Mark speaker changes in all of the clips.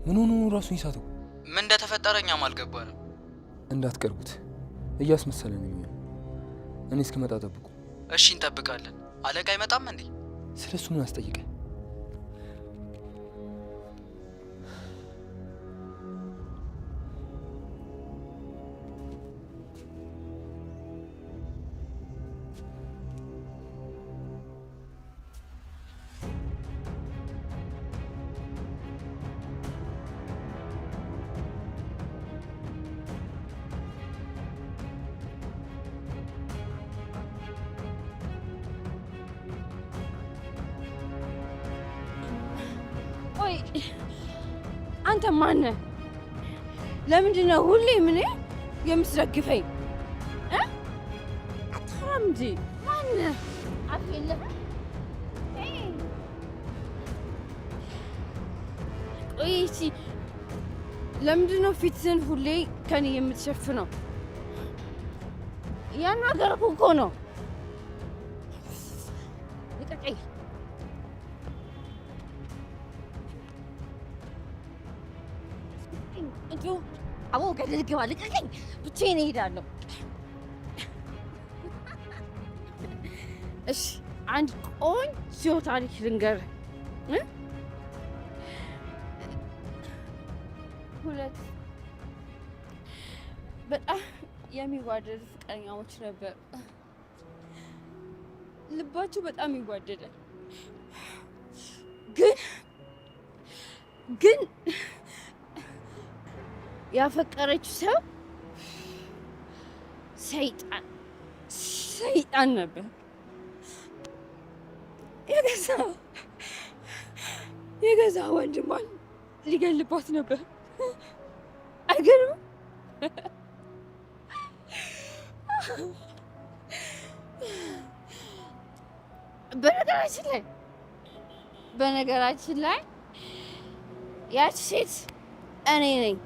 Speaker 1: ምን ሆኖ ራሱን ይሳተው?
Speaker 2: ምን እንደተፈጠረኛም አልገባንም።
Speaker 1: እንዳትቀርቡት እያስመሰለ ነው የሚሆነው። እኔ እስክመጣ ጠብቁ።
Speaker 2: እሺ እንጠብቃለን። አለቃ አይመጣም እንዴ?
Speaker 1: ስለሱ ምን አስጠይቀኝ?
Speaker 3: አንተ ማን ነህ? ለምንድን ነው ሁሌ ምን የምትደግፈኝ? አታም እንጂ ማን ነህ? አትፈልም? ቆይ እሺ፣ ለምንድን ነው ፊትህን ሁሌ ከኔ የምትሸፍነው? ያናገርኩህ እኮ ነው። ልቀቀኝ። አቦ ገደል ግባ። ልቀቀኝ። ብቻዬን እሄዳለሁ። እሺ አንድ ቆንጆ ታሪክ ልንገርህ። ሁለት በጣም የሚዋደዱ ፍቅረኛሞች ነበር። ልባቸው በጣም ይዋደዳል። ግን ያፈቀረችው ሰው ሰይጣን ነበር። የገዛ ወንድሟን ሊገልባት ነበር። አይገርምም? በነገራችን ላይ ያቺ ሴት እኔ ነኝ።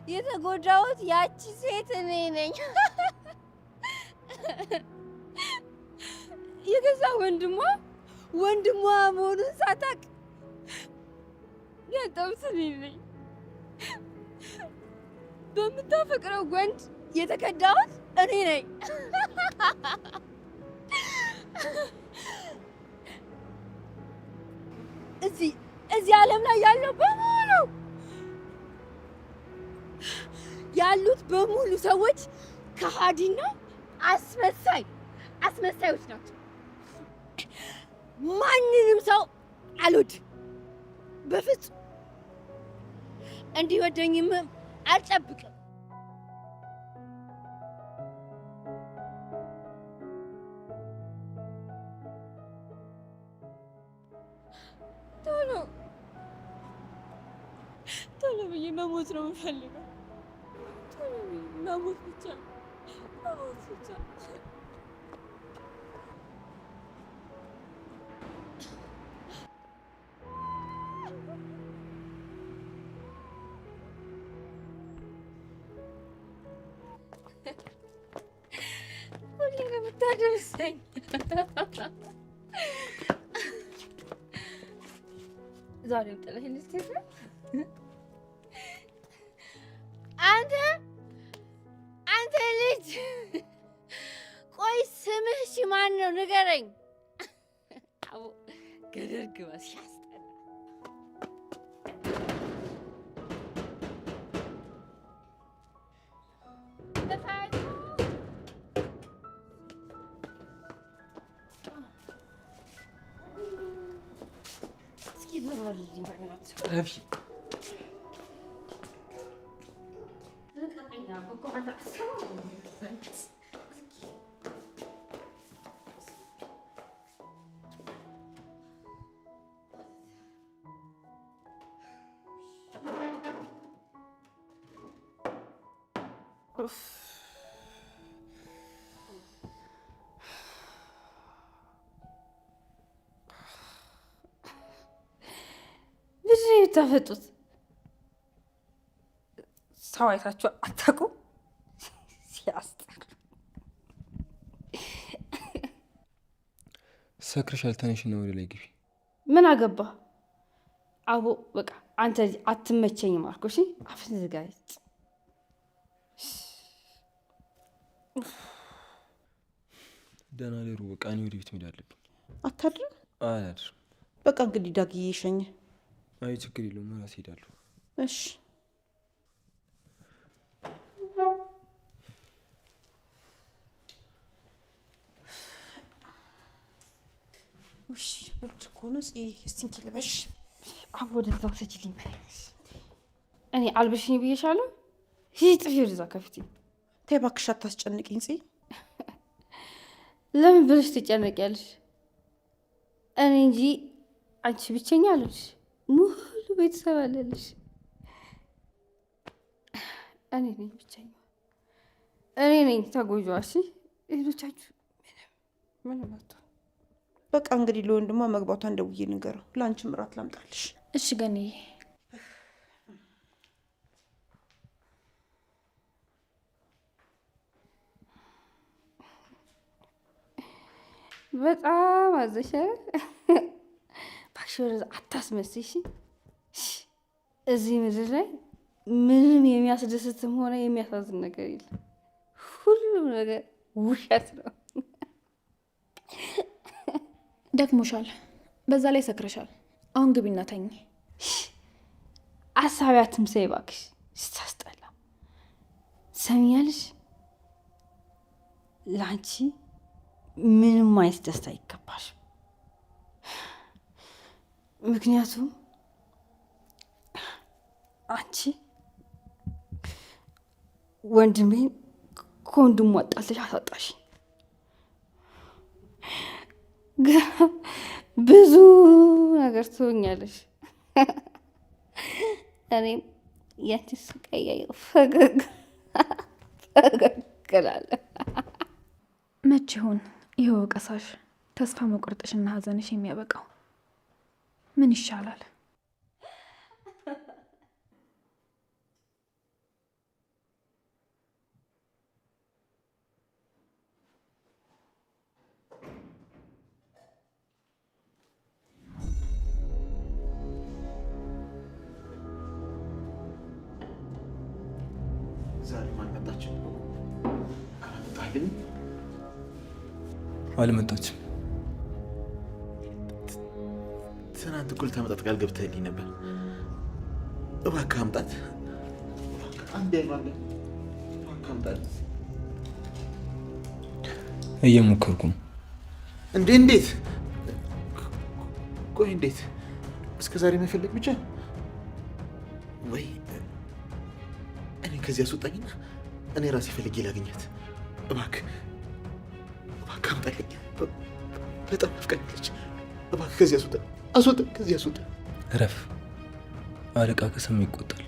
Speaker 3: የተጎዳሁት ያቺ ሴት እኔ ነኝ። የገዛ ወንድሟ መሆኑን ሳታውቅ ያጣሁት እኔ ነኝ። በምታፈቅረው ወንድ የተከዳሁት እኔ ነኝ። እዚህ ዓለም ላይ ያሉት በሙሉ ሰዎች ከሃዲና አስመሳዮች ናቸው። ማንንም ሰው አልወድም፣ በፍጹም እንዲወደኝም አልጠብቅም። ቶሎ ብዬ መሞት ነው የምፈልገው። መሞት ብቻ። ሁሌ ነው የምታደርሰኝ። ዛሬም ጥለኸኝ ልትሄድ ነው? አንተ ልጅ ቆይ ስምህ እሺ ማን ነው ንገረኝ። አቦ ገደል ግባ ሲያስጠላ። እስኪ በረልኝ በእናትህ ምንድን ነው የምታፈጡት? ሰው አይታችሁ አታውቁም? ሲያስጠላ።
Speaker 1: ሰክርሻል። ተነሽና ወደ ላይ ግቢ።
Speaker 3: ምን አገባ? አቦ በቃ አንተ አትመቸኝም አልኩ። እሺ አፍን ዝጋ።
Speaker 1: ደህና ደሩ። በቃ እኔ ወደ ቤት መሄድ አለብኝ።
Speaker 4: አታድርም?
Speaker 1: አላድርም።
Speaker 4: በቃ እንግዲህ ዳግዬ ይሸኝ።
Speaker 1: አይ ችግር የለውም፣ እራሴ እሄዳለሁ።
Speaker 4: እሺ ውሽ ብርድ ከሆነ እስቲ ልበሽ።
Speaker 3: አቦ ወደዛ ውሰጂልኝ። እኔ አልብሽኝ ብዬሻለሁ። ሂጂ ጥፊ ወደዛ ከፊቴ።
Speaker 4: ተይ እባክሽ አታስጨንቂኝ ጽ
Speaker 3: ለምን ብለሽ ትጨነቂያለሽ? እኔ እንጂ አንቺ ብቸኛ አለሽ፣ ሙሉ ቤተሰብ አለልሽ። እኔ ነኝ ብቸኛ፣ እኔ ነኝ ተጎጂዋ። እሺ ሌሎቻችሁ ምንም አትሆኑ።
Speaker 4: በቃ እንግዲህ ለወንድሟ መግባቷን ደውዬ ንገረው። ለአንቺም እራት ላምጣልሽ።
Speaker 5: እሺ ገንዬ።
Speaker 3: በጣም አዘሻል። እባክሽ ወደዛ አታስመስይ። እዚህ ምድር ላይ ምንም የሚያስደስትም ሆነ የሚያሳዝን ነገር የለም። ሁሉም ነገር ውሸት ነው።
Speaker 5: ደክሞሻል፣ በዛ ላይ ሰክረሻል። አሁን ግቢና ተኝ።
Speaker 3: አሳቢ አትምሰይ እባክሽ፣ ስታስጠላ። ሰሚያለሽ? ለአንቺ ምንም አይነት ደስታ አይገባሽም። ምክንያቱም አንቺ ወንድሜን ከወንድሙ አጣልተሽ አሳጣሽ። ብዙ ነገር ትሆኛለሽ። እኔም ያንቺ ስቃይ ፈገግ እላለሁ።
Speaker 5: መቼ ይሆን ይኸው ወቀሳሽ፣ ተስፋ መቁረጥሽና ሀዘንሽ የሚያበቃው? ምን ይሻላል?
Speaker 1: አልመጣችም።
Speaker 6: ትናንት እኩል ታመጣት ቃል ገብተህልኝ ነበር። እባክህ አምጣት።
Speaker 1: እየሞከርኩ ነው።
Speaker 6: እንዴት? ቆይ እንዴት? እስከ ዛሬ መፈለግ ብቻ ወይ? እኔ ከዚህ አስወጣኝና እኔ ራሴ ፈልጌ ላገኛት። እባክህ አምጣልኝ። በጣም አፍቃኛለች። እባክህ ከዚህ አስወጣ፣ ከዚህ አስወጣ።
Speaker 1: እረፍ። አለቃ ከሰማ ይቆጣል።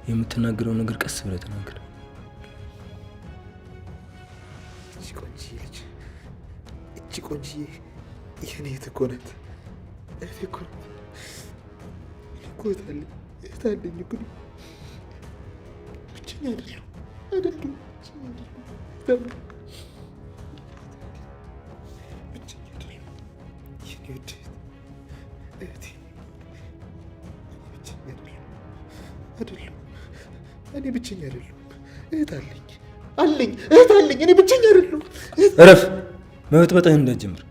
Speaker 1: የምትናገረው ነገር ቀስ ብለህ ተናገር።
Speaker 6: እቺ ቆንጆዬ ልጅ፣ እቺ ቆንጆዬ የኔ እህት እኮ ናት። እህቴ እኮ ናት። እህት አለኝ እኮ። ብቸኛ አይደለሁም። እኔ ብቸኛ አይደለሁም። እህት አለኝ። እኔ ብቸኛ አይደለሁም።
Speaker 1: እረፍ። መበጥበጥህን እንዳትጀምር።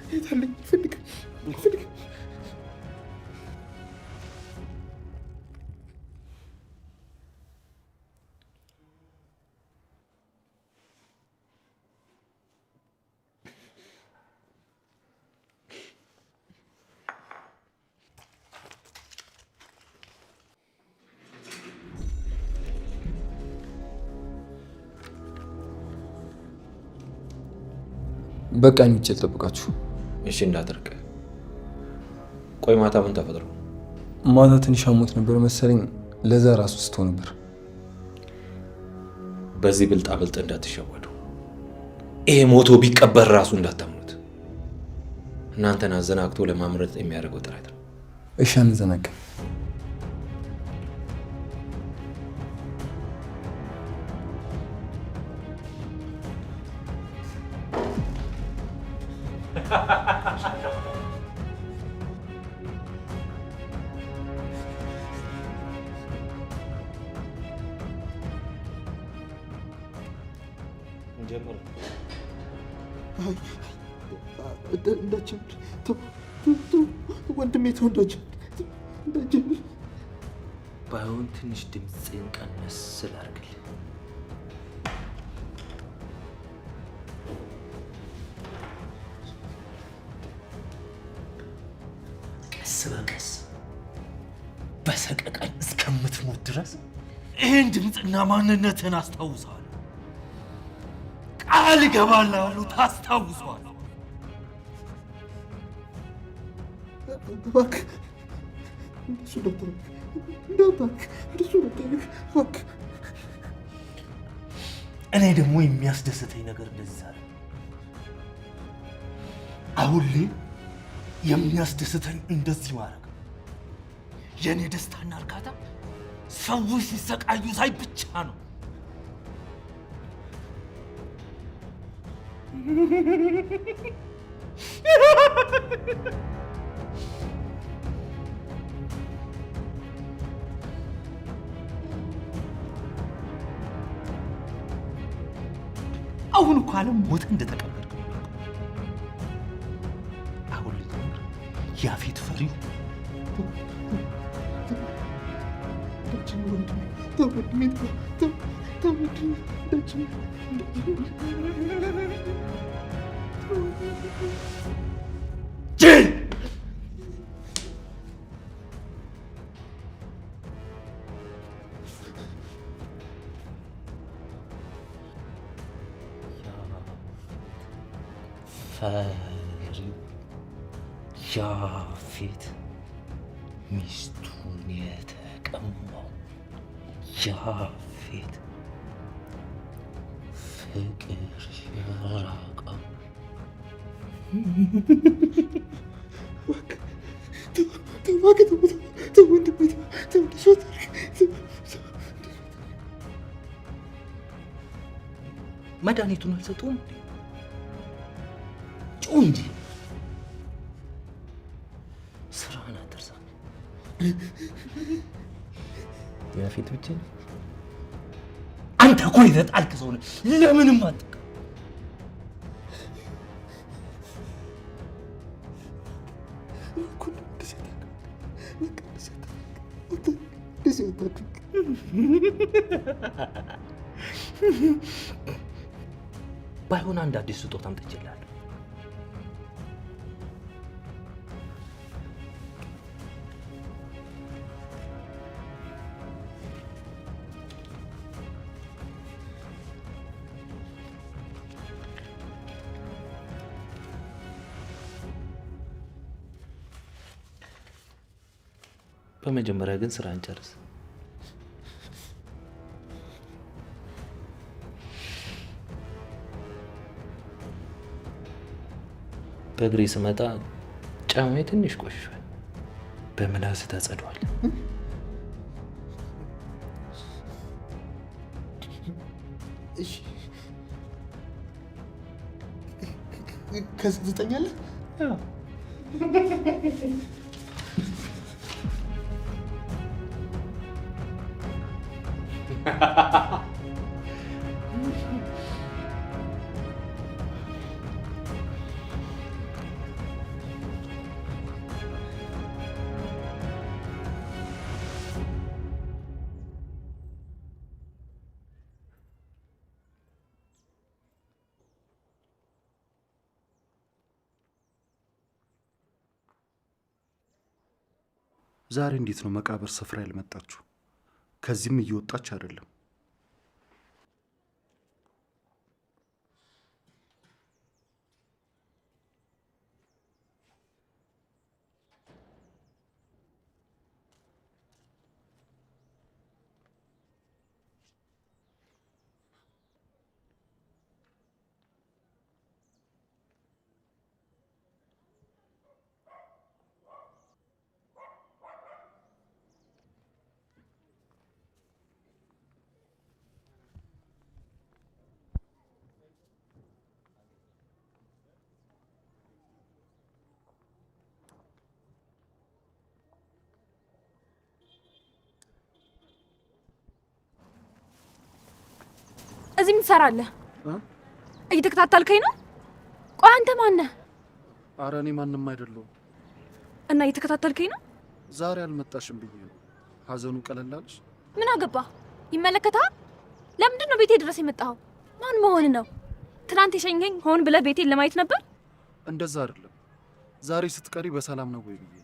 Speaker 6: እህት አለኝ። ፈልግ
Speaker 1: በቃ እኔ ውጭ ልጠብቃችሁ።
Speaker 7: እሺ እንዳትርቅ። ቆይ ማታ ምን ተፈጥሮ?
Speaker 1: ማታ ትንሽ አሞት ነበር መሰለኝ፣ ለዛ ራሱ ስቶ ነበር።
Speaker 7: በዚህ ብልጣ ብልጥ እንዳትሸወዱ። ይሄ ሞቶ ቢቀበር ራሱ እንዳታምኑት። እናንተን አዘናግቶ ለማምረጥ የሚያደርገው ጥረት ነው።
Speaker 1: እሺ አንዘናጋም።
Speaker 7: እንጀምር።
Speaker 6: እንዳትጀምር ወንድሜ፣ ተው እንዳትጀምር።
Speaker 1: ባይሆን ትንሽ ድምፅን ቀነስ ስላርግል። ቀስ በቀስ በሰቀቀን እስከምትሞት ድረስ ይህን ድምፅና ማንነትን አስታውሳለሁ። ቃል እገባልሃለሁ፣ ታስታውሷል።
Speaker 6: እባክህ እንደሱ እንዳታደርግ እባክህ።
Speaker 1: እኔ ደግሞ የሚያስደስተኝ ነገር እንደዚህ አለ። አሁን ላይ የሚያስደስተኝ እንደዚህ ማድረግ፣ የእኔ ደስታና እርካታ ሰዎች ሲሰቃዩ ሳይ ብቻ ነው። አሁን እኮ ዓለም ሞተ እንደተቀበልክ ነው። አሁን ልጀምር። ያፌት ፈሪው ፈሪው ያፌት ሚስቱን የተቀማው ያፌት ፍቅር የራቀው መድኃኒቱን አልሰጠውም። ጩህ እንጂ ስራህን አትርሳ። ያፌት ብቻ ነው። አንተ እኮ የተጣልክ ሰው ነህ። ለምንም አትጠቃ። ባይሆን አንድ አዲስ ስጦታ አምጥቼልሃለሁ። በመጀመሪያ ግን ስራን ጨርስ። በእግሬ ስመጣ ጫማዬ ትንሽ ቆሽሿል። በምላስህ ታጸደዋል።
Speaker 6: ከዚህ ትተኛለህ?
Speaker 8: ዛሬ እንዴት ነው መቃብር ስፍራ ያልመጣችሁ? ከዚህም እየወጣች አይደለም።
Speaker 5: እዚህ ምን ትሰራለህ? እየተከታተልከኝ ነው? ቆይ አንተ ማን ነህ?
Speaker 8: ኧረ እኔ ማንም አይደለሁም።
Speaker 5: እና እየተከታተልከኝ ነው?
Speaker 8: ዛሬ አልመጣሽም ብዬ ነው። ሀዘኑ ቀለል አለሽ?
Speaker 5: ምን አገባ? ይመለከታል? ለምንድን ነው ቤቴ ድረስ የመጣኸው? ማን መሆን ነው? ትናንት የሸኘኝ ሆን ብለህ ቤቴን ለማየት ነበር?
Speaker 8: እንደዛ አይደለም። ዛሬ ስትቀሪ በሰላም ነው ወይ ብዬ።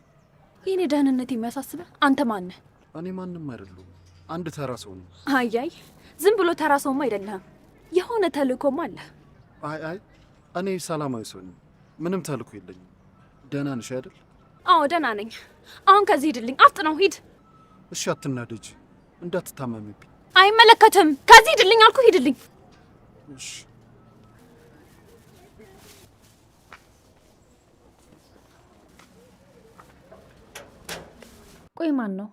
Speaker 5: የኔ ደህንነት የሚያሳስበህ አንተ ማን ነህ?
Speaker 8: እኔ ማንም አይደለሁም። አንድ ተራ ሰው ነው።
Speaker 5: አያይ ዝም ብሎ ተራ ሰውማ አይደለህም። የሆነ ተልእኮም አለ።
Speaker 8: አይ እኔ ሰላማዊ ሰው ነኝ። ምንም ተልእኮ የለኝም። ደህና ነሽ አይደል?
Speaker 5: አዎ ደህና ነኝ። አሁን ከዚህ ሂድልኝ። አፍጥነው ሂድ።
Speaker 8: እሺ አትናደጂ፣ እንዳትታመምብኝ።
Speaker 5: አይመለከትም። ከዚህ ሂድልኝ አልኩ፣ ሂድልኝ።
Speaker 8: እሺ
Speaker 5: ቆይ ማን ነው?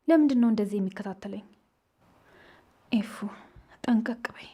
Speaker 5: ለምንድን ነው እንደዚህ የሚከታተለኝ? ኤፉ ጠንቀቅ በይ።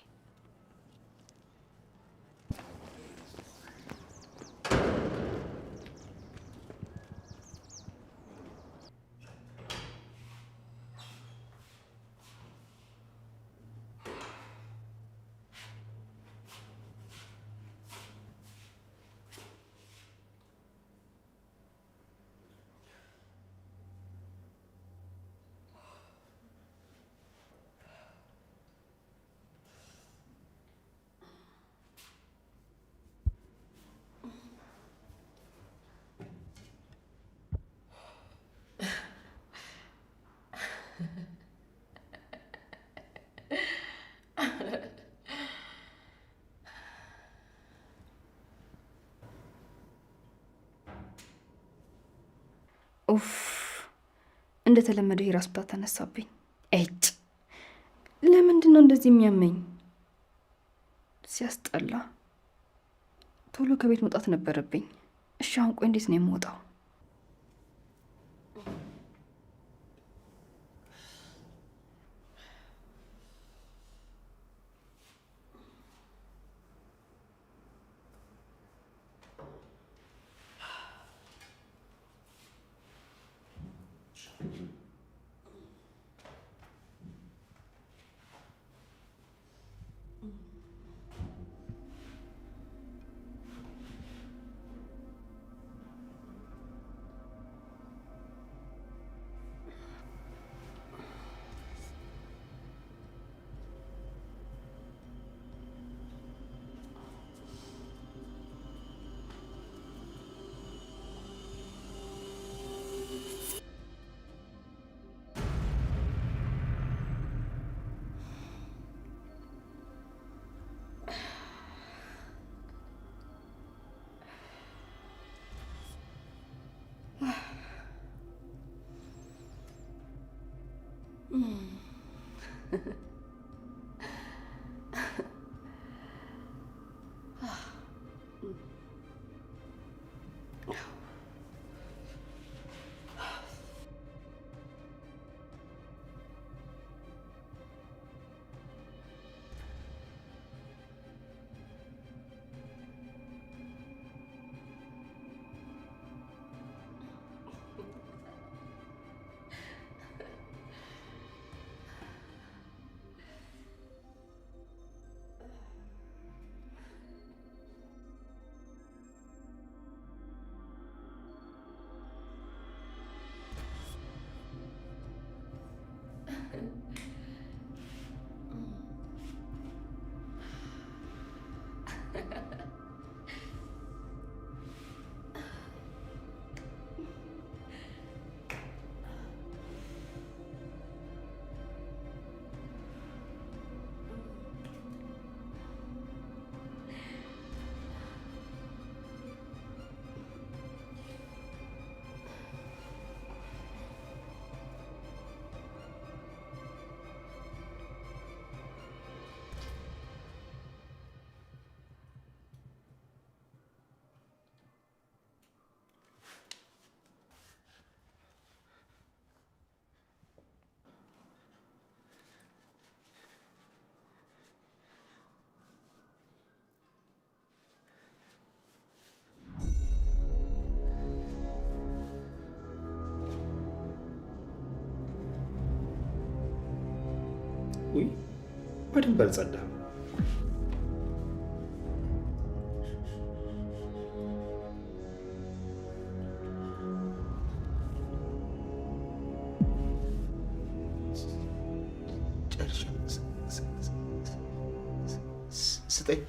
Speaker 5: ኡፍ እንደተለመደው የራስ ምታት ተነሳብኝ። እጭ ለምንድን ነው እንደዚህ የሚያመኝ? ሲያስጠላ። ቶሎ ከቤት መውጣት ነበረብኝ። እሺ አሁን ቆይ እንዴት ነው የምወጣው?
Speaker 6: በደንብ አልጸዳም። ስጠኝ።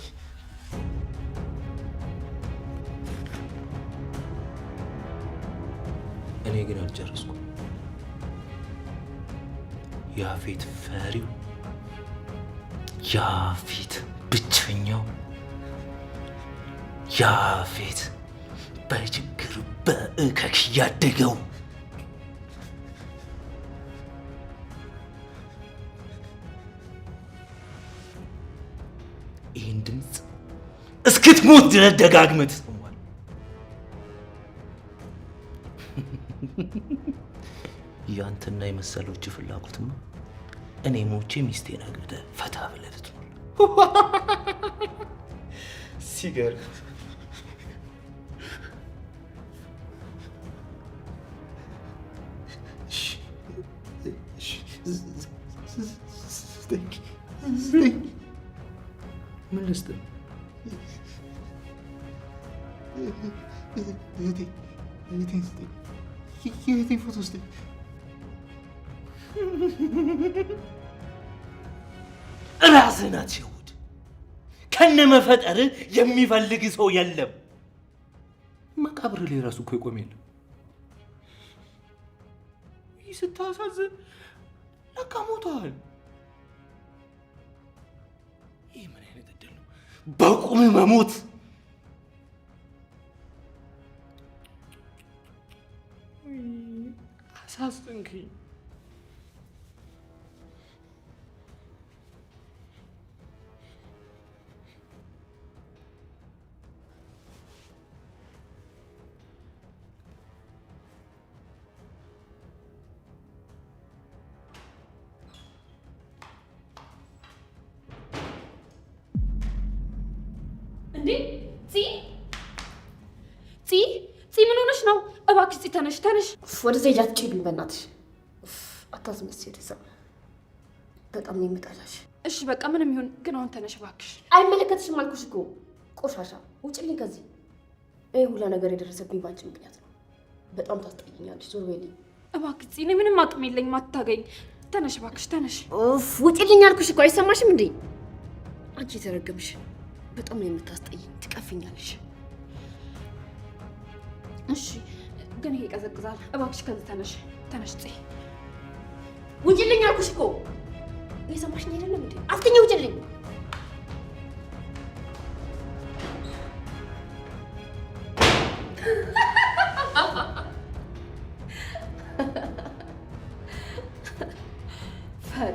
Speaker 7: እኔ ግን አልጨረስኩም። ያፌት ፈሪው፣ ያፌት ብቸኛው፣ ያፌት በችግር በእከክ ያደገው ይህን ድምፅ እስክትሞት ድረስ ደጋግመህ ትሰማዋለህ። ያንተና የመሰሎች ፍላጎትማ እኔ ሞቼ ሚስቴን አግብተህ ፈታ ብለህ ልትኖር።
Speaker 6: ሲገርም
Speaker 7: ምን ልስጥህ?
Speaker 6: የእህቴን ፎቶ ስጠኝ።
Speaker 7: ራስህን አትሸውድ። ከነመፈጠር የሚፈልግ ሰው የለም። መቃብር ላይ ራሱ እኮ ይቆም የለም። ይህ ስታሳዝን፣ ለካ ሞተዋል። ይህ ምን አይነት እድል ነው? በቁም መሞት። አሳዘንከኝ።
Speaker 5: እንዴ ፂ ምን ሆነሽ ነው? እባክሽ ፂ ተነሽ ተነሽ።
Speaker 3: ወደዚያ ሄጃ ትጭልኝ በእናትሽ። አታስመስል ሰው በጣም ነው የምጠላሽ።
Speaker 5: እሺ በቃ ምንም ይሁን ግን አሁን ተነሽ እባክሽ።
Speaker 3: አይመለከትሽም አልኩሽ እኮ ቆሻሻ፣ ውጭልኝ ከዚህ። ይህ ሁላ ነገር የደረሰብኝ ባንቺ ምክንያት ነው። በጣም ታስጠይኛለሽ። ዞር በይልኝ
Speaker 5: እባክሽ ፂ። እኔ ምንም አቅም የለኝም አታገኝ። ተነሽ እባክሽ ተነሽ።
Speaker 3: ውጭልኝ አልኩሽ እኮ አይሰማሽም እንዴ? አንቺ የተረገምሽ በጣም ነው የምታስጠይኝ። ትቀፍኛለሽ።
Speaker 5: እሺ ግን ይሄ ይቀዘቅዛል። እባክሽ ከዚህ ተነሽ ተነሽ ፂ።
Speaker 3: ውጭልኝ አልኩሽ እኮ እየሰማሽኝ አይደለም እንዴ? አፍተኛ ውጭልኝ። ፈሪ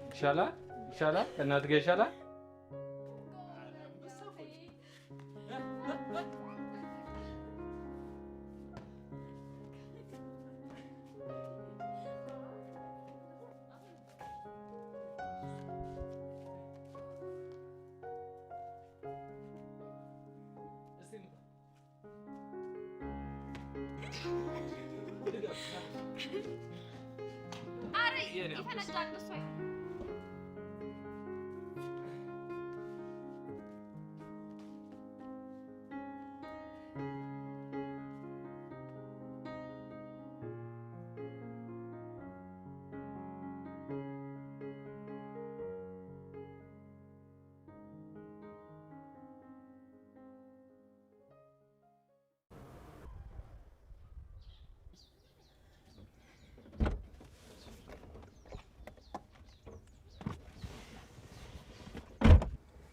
Speaker 1: ይሻላል እናት ጋር ይሻላል።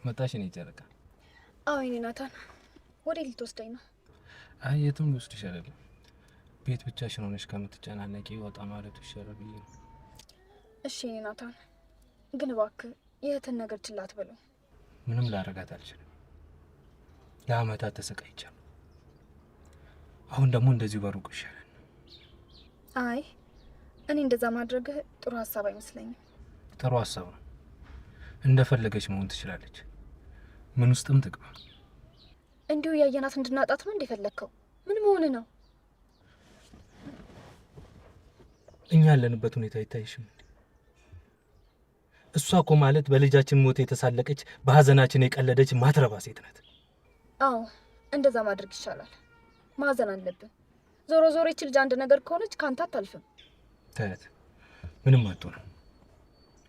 Speaker 1: መጣሽ እኔ ጨረቃ?
Speaker 5: አዎ የኔ ናታን፣ ወዴት ልትወስደኝ ነው?
Speaker 1: አይ የትም ልወስድሽ አይደለም። ቤት ብቻሽን ሆነሽ ከምትጨናነቂ ወጣ ማለቱ ይሻላል ብዬ ነው።
Speaker 5: እሺ የኔ ናታን፣ ግን እባክህ የእህትን ነገር ችላ አትበለው።
Speaker 1: ምንም ላረጋት አልችልም። ለአመታት ተሰቃይቻለሁ። አሁን ደግሞ እንደዚሁ በሩቁ ይሻላል።
Speaker 5: አይ እኔ እንደዛ ማድረግህ ጥሩ ሀሳብ አይመስለኝም።
Speaker 1: ጥሩ ሀሳብ ነው። እንደፈለገች መሆን ትችላለች። ምን ውስጥም ትግባ።
Speaker 5: እንዲሁ ያየናት እንድናጣት ነው እንደፈለግከው? ምን መሆን ነው?
Speaker 1: እኛ ያለንበት ሁኔታ አይታይሽም እንዴ? እሷ እኮ ማለት በልጃችን ሞት የተሳለቀች በሀዘናችን የቀለደች ማትረባ ሴት ናት።
Speaker 5: አዎ እንደዛ ማድረግ ይሻላል። ማዘን አለብን። ዞሮ ዞሮ ይች ልጅ አንድ ነገር ከሆነች ካንተ አታልፍም።
Speaker 1: ታያት፣ ምንም አትሆንም።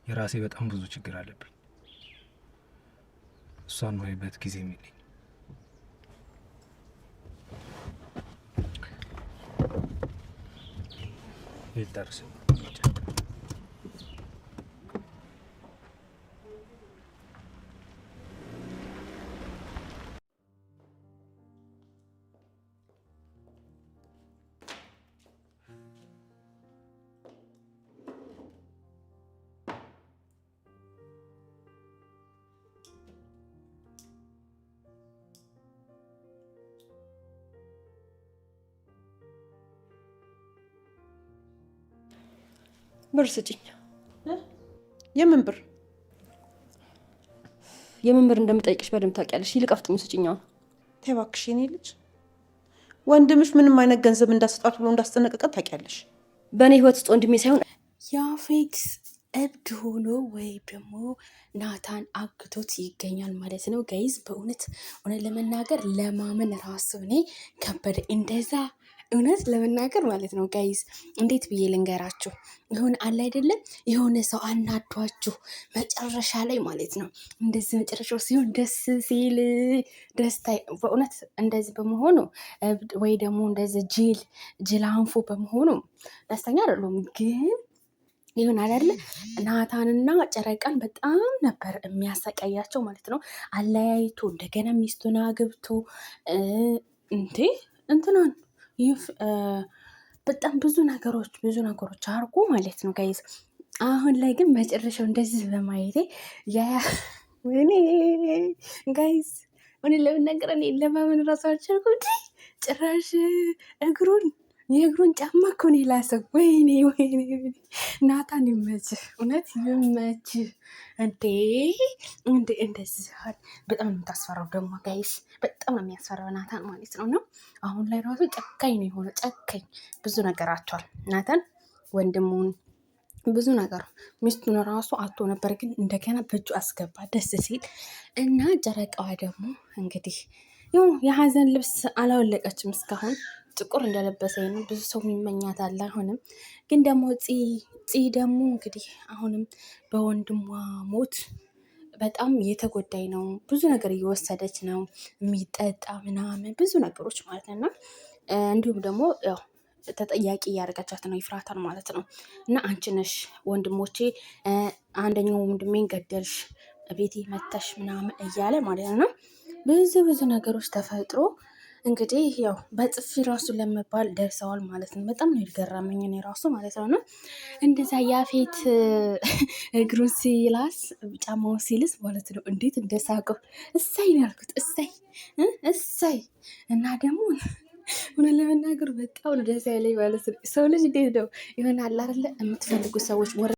Speaker 1: የራሴ በጣም ብዙ ችግር አለብኝ። እሷን ማይበት ጊዜ የሚለኝ ይደርስ።
Speaker 3: ብር ስጭኝ።
Speaker 4: የምን ብር?
Speaker 3: የምን ብር እንደምጠይቅሽ በደንብ ታውቂያለሽ። ይልቅ አፍጥኝ ስጭኝ። አሁን
Speaker 4: ተይ እባክሽ የኔ ልጅ፣ ወንድምሽ ምንም አይነት ገንዘብ እንዳሰጣት ብሎ እንዳስጠነቀቀት ታውቂያለሽ።
Speaker 3: በእኔ ህይወት ውስጥ ወንድሜ ሳይሆን
Speaker 9: ያፌት እብድ ሆኖ ወይም ደግሞ ናታን አግቶት ይገኛል ማለት ነው ጋይዝ። በእውነት ለመናገር ለማመን ራሱ እኔ ከበደ። እንደዛ እውነት ለመናገር ማለት ነው ጋይዝ። እንዴት ብዬ ልንገራችሁ? የሆነ አለ አይደለም የሆነ ሰው አናዷችሁ መጨረሻ ላይ ማለት ነው እንደዚህ መጨረሻው ሲሆን ደስ ሲል ደስታ በእውነት እንደዚህ በመሆኑ ወይ ደግሞ እንደዚህ ጅል አንፎ በመሆኑ ደስተኛ አይደለም። ግን ይሁን አይደለ ናታንና ጨረቃን በጣም ነበር የሚያሰቃያቸው ማለት ነው። አለያይቶ እንደገና ሚስቱን አግብቶ እንትናን በጣም ብዙ ነገሮች አርጎ ማለት ነው ጋይዝ። አሁን ላይ ግን መጨረሻው እንደዚህ በማየቴ ወይኔ ጋይዝ እኔ ለመናገር እኔ ለማመን ራሱ አልቻልኩም። ጭራሽ የእግሩን ጫማ እኮ ነው የላሰው። ወይኔ ናታን ይመችህ፣ እውነት ይመችህ። እንደዚህ በጣም ነው የምታስፈራው ደግሞ ጋይስ፣ በጣም ነው የሚያስፈራው ናታን ማለት ነው። አሁን ላይ ራሱ ጨካኝ ነው የሆነ ጨካኝ። ብዙ ነገር አቷል ናታን፣ ወንድሙን ብዙ ነገር ሚስቱን ራሱ አቶ ነበር፣ ግን እንደገና በእጁ አስገባ። ደስ ሲል እና ጨረቃዋ ደግሞ እንግዲህ ያው የሀዘን ልብስ አላወለቀችም እስካሁን ጥቁር እንደለበሰ ነው። ብዙ ሰው የሚመኛት አለ። አሁንም ግን ደግሞ ፂ ደግሞ እንግዲህ አሁንም በወንድሟ ሞት በጣም የተጎዳይ ነው። ብዙ ነገር እየወሰደች ነው፣ የሚጠጣ ምናምን ብዙ ነገሮች ማለት ነው። እንዲሁም ደግሞ ያው ተጠያቂ እያደረጋቻት ነው ይፍራታል ማለት ነው። እና አንቺ ነሽ ወንድሞቼ አንደኛው ወንድሜን ገደልሽ ቤቴ መተሽ ምናምን እያለ ማለት ነው። ብዙ ነገሮች ተፈጥሮ እንግዲህ ያው በጥፊ ራሱ ለመባል ደርሰዋል ማለት ነው። በጣም ነው የገረመኝ እኔ ራሱ ማለት ነው። እንደዛ ያፌት እግሩን ሲላስ ጫማውን ሲልስ ማለት ነው እንዴት እንደሳቀው እሳይ ነው ያልኩት። እሳይ እና ደግሞ ሆነ ለመናገር በጣም ደስ ያለኝ ማለት ነው። ሰው ልጅ እንዴት ነው ይሆናል አይደለ የምትፈልጉ ሰዎች